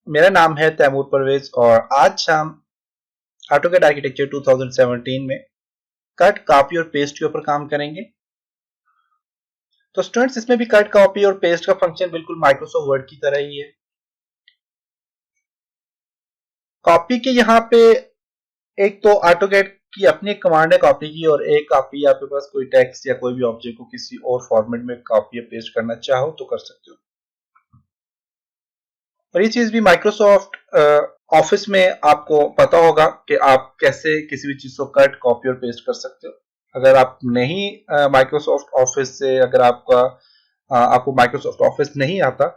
मेरा नाम है तैमूर परवेज और आज हम ऑटोकैड आर्किटेक्चर 2017 में कट, कॉपी और पेस्ट के ऊपर काम करेंगे। तो स्टूडेंट्स, इसमें भी कट, कॉपी और पेस्ट का फंक्शन बिल्कुल माइक्रोसॉफ्ट वर्ड की तरह ही है। कॉपी के यहाँ पे एक तो ऑटोकैड की अपनी एक कमांड है कॉपी की, और एक कॉपी आपके पास कोई टेक्स्ट या कोई भी ऑब्जेक्ट को किसी और फॉर्मेट में कॉपी या पेस्ट करना चाहो तो कर सकते हो। और ये चीज भी माइक्रोसॉफ्ट ऑफिस में आपको पता होगा कि आप कैसे किसी भी चीज को कट, कॉपी और पेस्ट कर सकते हो। अगर आप नहीं माइक्रोसॉफ्ट ऑफिस से अगर आपको माइक्रोसॉफ्ट ऑफिस नहीं आता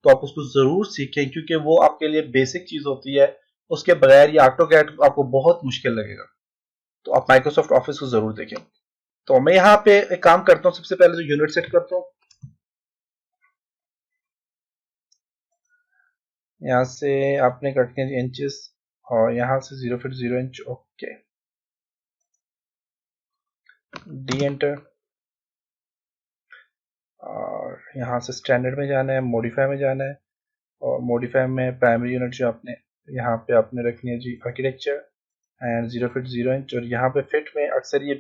तो आप उसको जरूर सीखें, क्योंकि वो आपके लिए बेसिक चीज होती है। उसके बगैर ये ऑटोकैड आपको बहुत मुश्किल लगेगा। तो आप माइक्रोसॉफ्ट ऑफिस को जरूर देखें। तो मैं यहाँ पे एक काम करता हूँ, सबसे पहले तो यूनिट सेट करता हूँ। यहाँ से आपने कट के इंचेस और यहाँ से 0 feet 0 inch. Okay, D enter. और यहाँ से स्टैंडर्ड में जाना है, मॉडिफाई में जाना है, और मॉडिफाई में प्राइमरी यूनिट जो आपने यहाँ पे आपने रखनी है जी आर्किटेक्चर एंड 0 फीट 0 इंच। और यहाँ पे फिट में अक्सर ये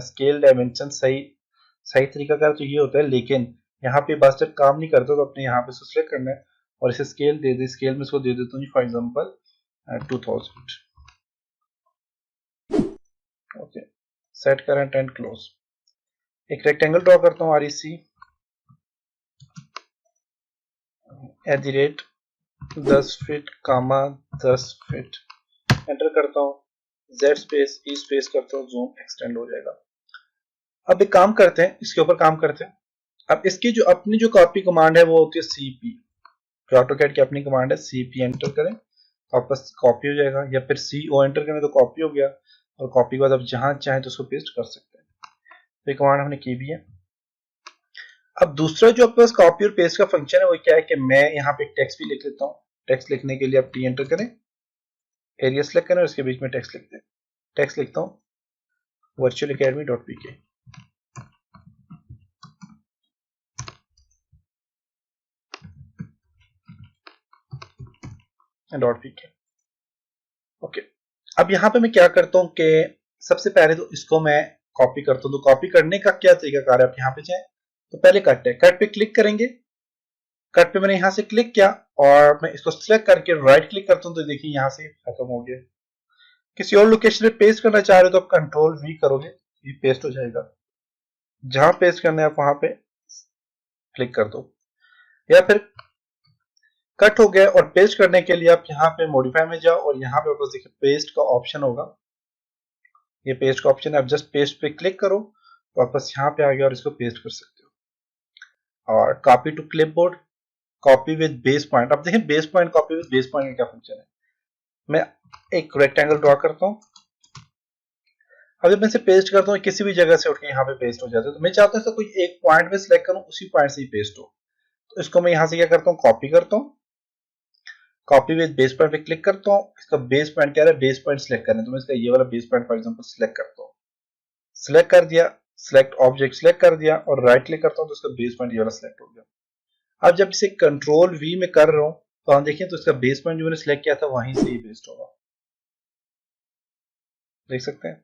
स्केल डायमेंशन सही तरीका का तो ये होता है, लेकिन यहाँ पे बस जब काम नहीं करता तो अपने यहाँ पे सिलेक्ट करना है और इसे स्केल दे दे। स्केल में इसको दे देता हूँ for example 2000। Okay, set current and close. एक रेक्टेंगल ड्रॉ करता हूँ, REC @ 10 फीट कामा 10 फीट, एंटर करता हूँ, Z स्पेस E स्पेस करता हूँ, जूम एक्सटेंड हो जाएगा। अब एक काम करते हैं, इसके ऊपर काम करते हैं। अब इसकी जो अपनी जो कॉपी कमांड है वो होती है CP। जो ऑटोकैड की अपनी कमांड है CP, एंटर करें तो आपका कॉपी हो जाएगा, या फिर CO एंटर करें तो कॉपी हो गया। और कॉपी के बाद आप जहां चाहें तो उसको पेस्ट कर सकते हैं। तो ये कमांड हमने की भी है। अब दूसरा जो आपके पास कॉपी और पेस्ट का फंक्शन है वो क्या है कि मैं यहाँ पे टेक्स्ट भी लिख लेता हूँ। टेक्स्ट लिखने के लिए आप T एंटर करें, एरिया सेलेक्ट करें और इसके बीच में टेक्स्ट लिखते हैं। टेक्स्ट लिखता हूँ virtualacademy.pk। .pk। ओके, अब यहाँ पे मैं क्या करता हूँ कि सबसे पहले तो इसको मैं कॉपी करता हूँ। तो कॉपी करने का क्या तरीका कार है, आप यहाँ पे जाए तो पहले कट है, कट पे क्लिक करेंगे। कट पे मैंने यहाँ से क्लिक किया और मैं इसको सिलेक्ट करके राइट क्लिक करता हूँ तो देखिए यहाँ से खत्म हो गया। किसी और लोकेशन पे पेस्ट करना चाह रहे हो तो आप Ctrl+V करोगे, ये पेस्ट हो जाएगा। जहां पेस्ट करना है आप वहां पे क्लिक कर दो, या फिर कट हो गया। और पेस्ट करने के लिए आप यहाँ पे मॉडिफाई में जाओ और यहाँ पे आपको देखिए पेस्ट का ऑप्शन होगा। ये पेस्ट का ऑप्शन है, आप जस्ट पेस्ट पे क्लिक करो तो वापस यहाँ पे आ गया और इसको पेस्ट कर सकते हो। और copy to clipboard, copy with base point. अब देखें base point, copy with base point का क्या फंक्शन है। मैं एक रेक्टेंगल ड्रॉ करता हूँ। अब जब मैं इसे पेस्ट करता हूँ किसी भी जगह से उठ के यहाँ पे पेस्ट हो जाता है। तो मैं चाहता हूँ कोई एक पॉइंट में सिलेक्ट करूँ, उसी पॉइंट से ही पेस्ट हो। तो इसको मैं यहाँ से क्या करता हूँ, कॉपी करता हूँ, कॉपी विद बेस पॉइंट पे क्लिक करता हूँ। इसका बेस पॉइंट क्या है, बेस पॉइंट सिलेक्ट करना है। तो मैं इसका ये वाला base point for example select करता हूँ, सिलेक्ट कर दिया, सिलेक्ट ऑब्जेक्ट सिलेक्ट कर दिया और राइट क्लिक करता हूँ तो इसका बेस पॉइंट ये वाला सिलेक्ट हो गया। अब जब इसे Ctrl+V में कर रहा हूँ तो हम देखिए तो इसका बेस पॉइंट जो मैंने सिलेक्ट किया था वहीं से ही पेस्ट होगा, देख सकते हैं।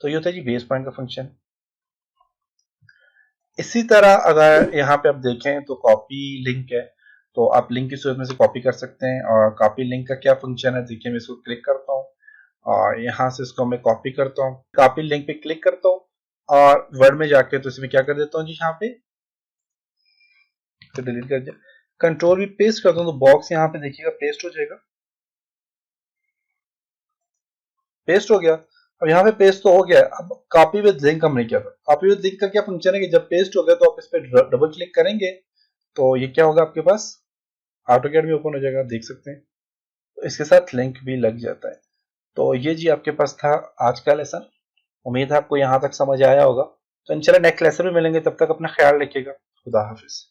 तो ये होता है जी बेस पॉइंट का फंक्शन। इसी तरह अगर यहाँ पे आप देखें तो कॉपी लिंक है, तो आप लिंक की सूरत में से कॉपी कर सकते हैं। और कॉपी लिंक का क्या फंक्शन है, देखिए मैं इसको क्लिक करता हूँ और यहाँ से इसको मैं कॉपी करता हूँ, कॉपी लिंक पे क्लिक करता हूँ और वर्ड में जाके तो इसमें क्या कर देता हूँ जी, यहाँ पे तो डिलीट कर दिया। Ctrl+V पेस्ट करता हूँ तो बॉक्स यहाँ पे देखिएगा पेस्ट हो जाएगा, पेस्ट हो गया। अब यहाँ पे पेस्ट तो हो गया। अब कॉपी विद लिंक हमने किया था। कॉपी विद लिंक का क्या फंक्शन है कि जब पेस्ट हो गया तो आप इस पे डबल क्लिक करेंगे तो ये क्या होगा, आपके पास ऑटोकैड भी ओपन हो जाएगा, देख सकते हैं। तो इसके साथ लिंक भी लग जाता है। तो ये जी आपके पास था आज का लेसन। उम्मीद है आपको यहाँ तक समझ आया होगा। तो इंशाल्लाह नेक्स्ट लेसन में मिलेंगे, तब तक अपना ख्याल रखिएगा। खुदा हाफिज।